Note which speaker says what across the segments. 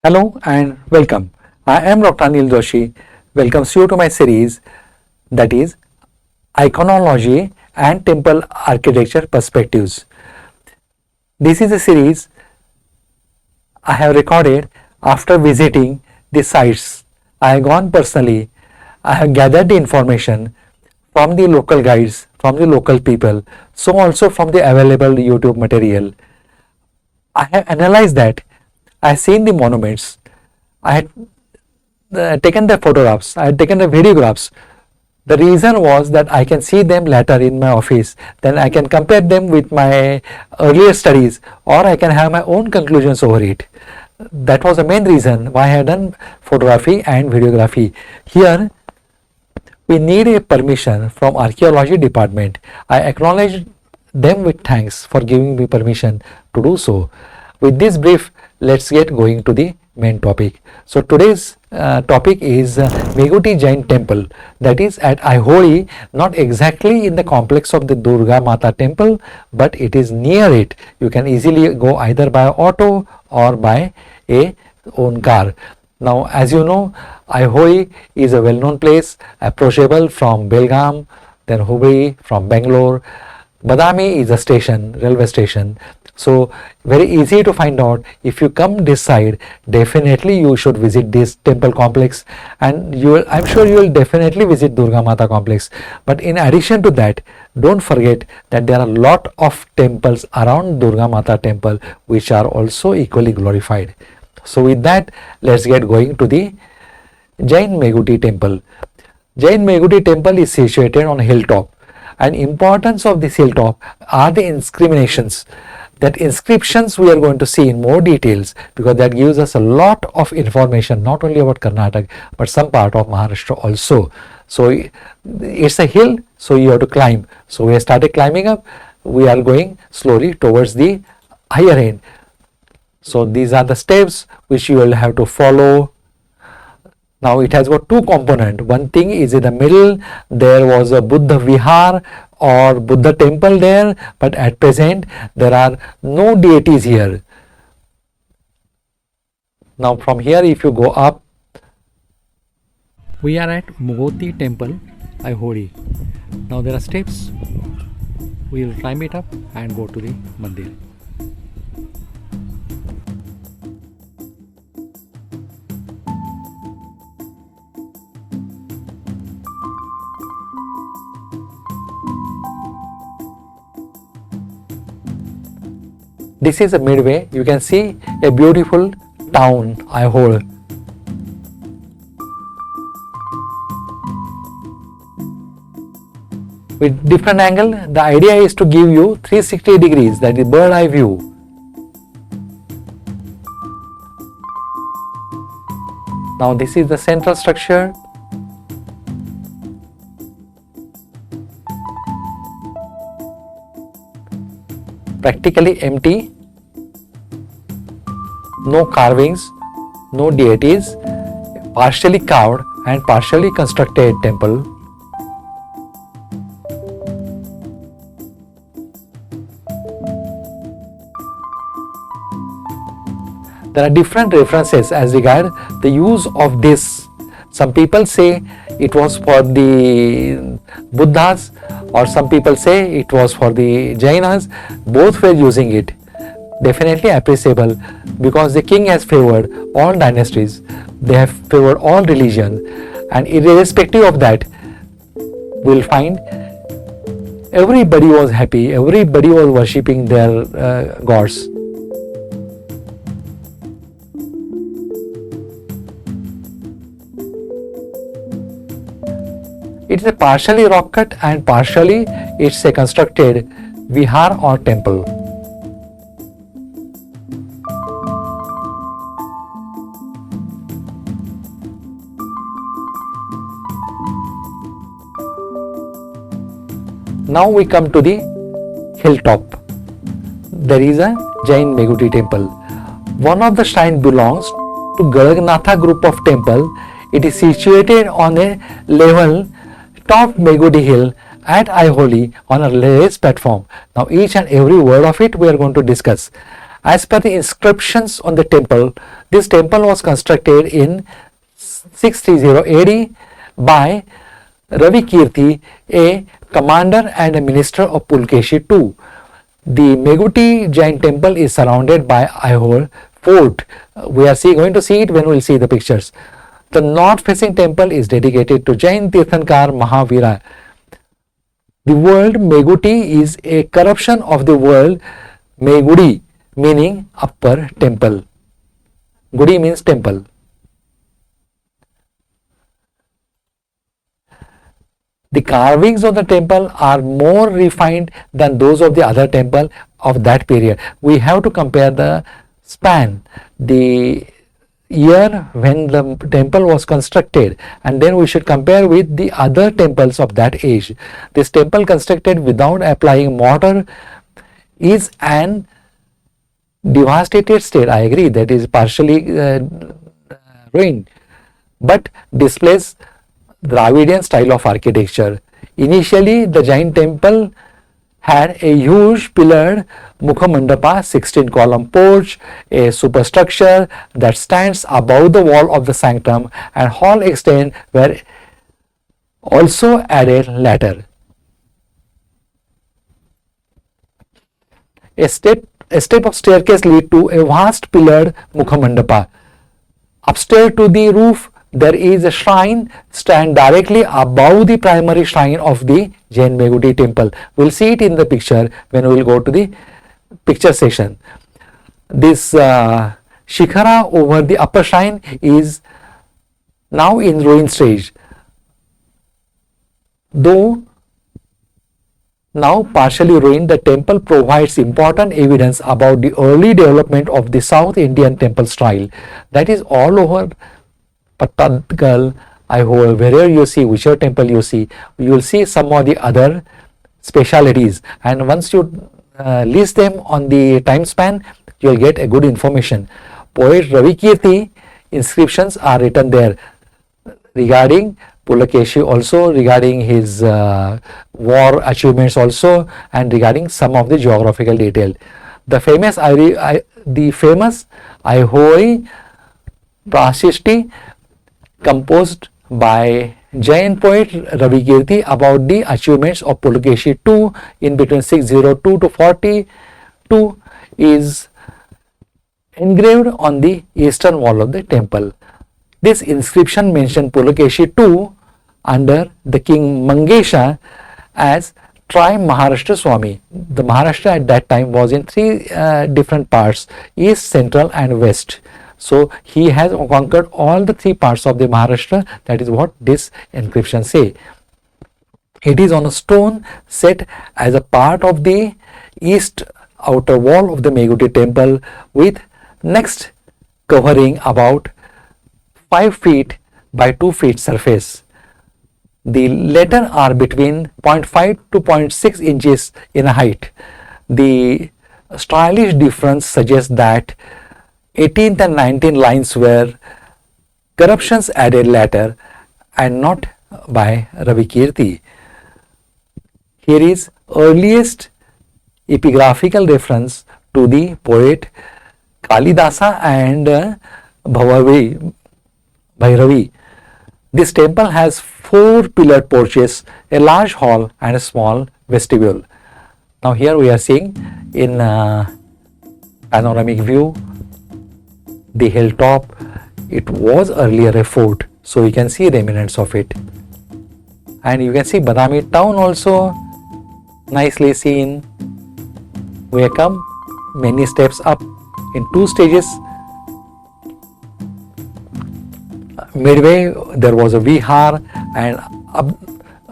Speaker 1: Hello and welcome. I am Dr. Anil Joshi. Welcomes you to my series that is Iconology and Temple Architecture Perspectives. This is a series I have recorded after visiting the sites. I have gone personally. I have gathered the information from the local guides, from the local people, so also from the available YouTube material. I have analyzed that. I have seen the monuments. I had taken the photographs. I had taken the videographs. The reason was that I can see them later in my office. Then I can compare them with my earlier studies, or I can have my own conclusions over it. That was the main reason why I had done photography and videography. Here we need a permission from archaeology department. I acknowledge them with thanks for giving me permission to do so. With this brief, let's get going to the main topic. So today's topic is Meguti Jain temple, that is at Aiholi, not exactly in the complex of the Durga Mata temple, but it is near it. You can easily go either by auto or by a own car. Now, as you know, Aiholi is a well-known place, approachable from Belgaum, then Hubli from Bangalore. Badami is a station, railway station. So very easy to find out. If you come this side, definitely you should visit this temple complex, and I'm sure you will definitely visit Durga Mata complex. But in addition to that, don't forget that there are a lot of temples around Durga Mata temple which are also equally glorified. So with that, let's get going to the Jain Meguti temple. Jain Meguti temple is situated on a hilltop, and importance of this hilltop are the inscriptions. That inscriptions we are going to see in more details, because that gives us a lot of information not only about Karnataka but some part of Maharashtra also. So it's a hill, so you have to climb. So we have started climbing up. We are going slowly towards the higher end. So these are the steps which you will have to follow. Now it has got two components. One thing is in the middle, there was a Buddha Vihar or Buddha temple there, but at present there are no deities here. Now from here, if you go up, we are at Meguti temple, Aiholi. Now there are steps. We will climb it up and go to the mandir. This is a midway. You can see a beautiful town, Aiholi. With different angle, the idea is to give you 360 degrees, that is bird eye view. Now this is the central structure. Practically empty, no carvings, no deities, partially carved and partially constructed temple. There are different references as regard the use of this. Some people say it was for the Buddhas, or some people say it was for the Jainas. Both were using it. Definitely appreciable, because the king has favored all dynasties. They have favored all religion, and irrespective of that, we'll find everybody was happy, everybody was worshipping their gods. It is a partially rock cut and partially it's a constructed vihar or temple. Now we come to the hilltop. There is a Jain Meguti temple. One of the shrines belongs to Garagnatha group of temple. It is situated on a level top Meguti hill at Aiholi on a raised platform. Now each and every word of it we are going to discuss. As per the inscriptions on the temple, this temple was constructed in 630 AD by Ravi Kirti, a commander and a minister of Pulkeshi II. The Meguti Jain temple is surrounded by Aiholi fort. We are going to see it when we will see the pictures. The north facing temple is dedicated to Jain Tirthankar Mahavira. The word Meguti is a corruption of the word Megudi, meaning upper temple. Gudi means temple. The carvings of the temple are more refined than those of the other temple of that period. We have to compare the span, the year when the temple was constructed, and then we should compare with the other temples of that age. This temple constructed without applying mortar is an devastated state. I agree, that is partially ruined, but displays Dravidian style of architecture. Initially, the Jain temple had a huge pillared Mukhamandapa 16 column porch, a superstructure that stands above the wall of the sanctum, and hall extent were also added later. A step of staircase lead to a vast pillared Mukhamandapa. Upstairs to the roof, there is a shrine stand directly above the primary shrine of the Jain Meguti temple. We will see it in the picture when we will go to the picture section. This shikhara over the upper shrine is now in ruin stage. Though now partially ruined, the temple provides important evidence about the early development of the South Indian temple style. That is all over Patadkal, Aiholi, wherever you see, whichever temple you see, you will see some of the other specialities, and once you list them on the time span, you will get a good information. Poet Ravi Kirti inscriptions are written there regarding Pulakeshi, also regarding his war achievements also, and regarding some of the geographical detail. The famous Aiholi Prashishti, composed by Jain poet Ravi Kirti about the achievements of Pulakeshi II in between 602 to 42, is engraved on the eastern wall of the temple. This inscription mentioned Pulakeshi II under the king Mangesha as Tri Maharashtra Swami. The Maharashtra at that time was in three different parts: east, central and west. So he has conquered all the three parts of the Maharashtra. That is what this inscription say. It is on a stone set as a part of the east outer wall of the Meguti temple, with next covering about 5 feet by 2 feet surface. The latter are between 0.5 to 0.6 inches in height. The stylish difference suggests that 18th and 19th lines were corruptions added later and not by Ravi Kirti. Here is earliest epigraphical reference to the poet Kalidasa and Bhairavi. This temple has 4 pillared porches, a large hall and a small vestibule. Now here we are seeing in panoramic view the hilltop. It was earlier a fort, so you can see remnants of it, and you can see Badami town also nicely seen. We have come many steps up in 2 stages. Midway there was a vihar, and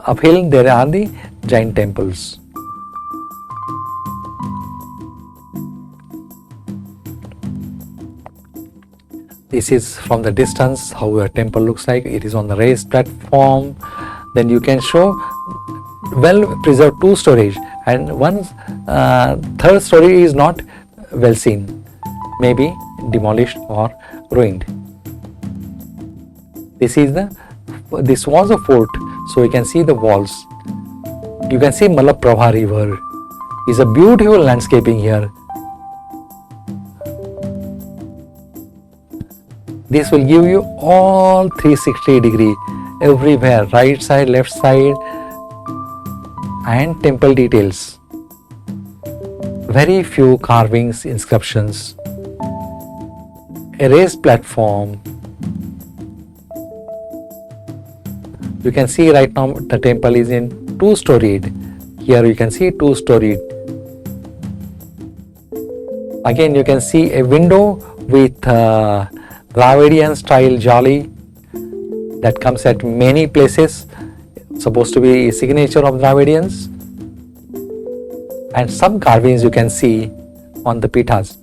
Speaker 1: uphill there are the Jain temples. This is from the distance how a temple looks like. It is on the raised platform. Then you can show well preserved 2 stories, and one third story is not well seen, maybe demolished or ruined. This was a fort, so you can see the walls. You can see Malaprabha river. It's a beautiful landscaping here. This will give you all 360-degree, everywhere, right side, left side, and temple details. Very few carvings, inscriptions, a raised platform. You can see right now the temple is in two-storied. Here you can see two-storied. Again you can see a window with dravidian style jolly that comes at many places, supposed to be a signature of Dravidians, and some carvings you can see on the pithas.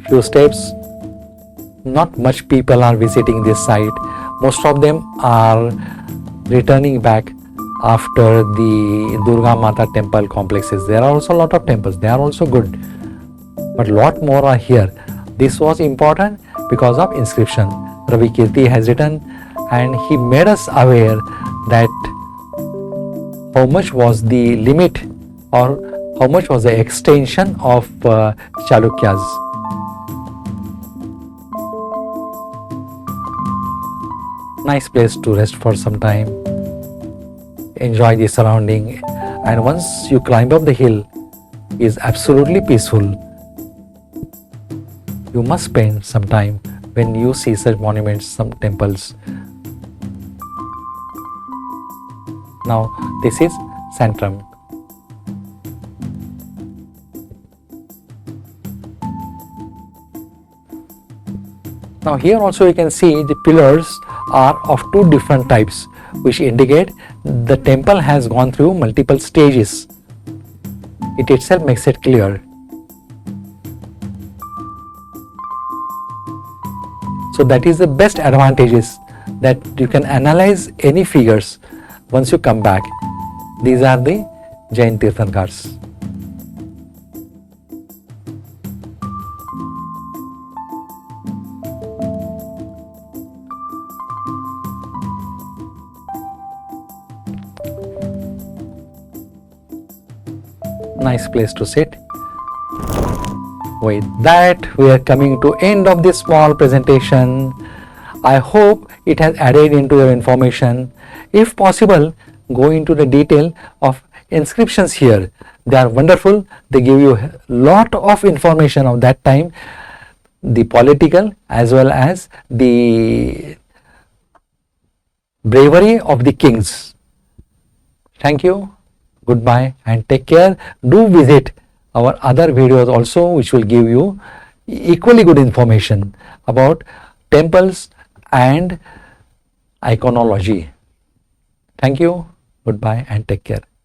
Speaker 1: Few steps, not much people are visiting this site. Most of them are returning back after the Durga Mata temple complexes. There are also a lot of temples, they are also good, but lot more are here. This was important because of inscription. Ravi Kirti has written, and he made us aware that how much was the limit or how much was the extension of Chalukyas. Nice place to rest for some time, enjoy the surrounding, and once you climb up the hill, is absolutely peaceful. You must spend some time when you see such monuments, some temples. Now this is Centrum. Now here also you can see the pillars are of two different types, which indicate the temple has gone through multiple stages. It itself makes it clear. So that is the best advantages, that you can analyze any figures once you come back. These are the Jain Tirthankars. Nice place to sit. With that, we are coming to end of this small presentation. I hope it has added into your information. If possible, go into the detail of inscriptions here. They are wonderful. They give you a lot of information of that time, the political as well as the bravery of the kings. Thank you. Goodbye and take care. Do visit our other videos also, which will give you equally good information about temples and iconology. Thank you. Goodbye and take care.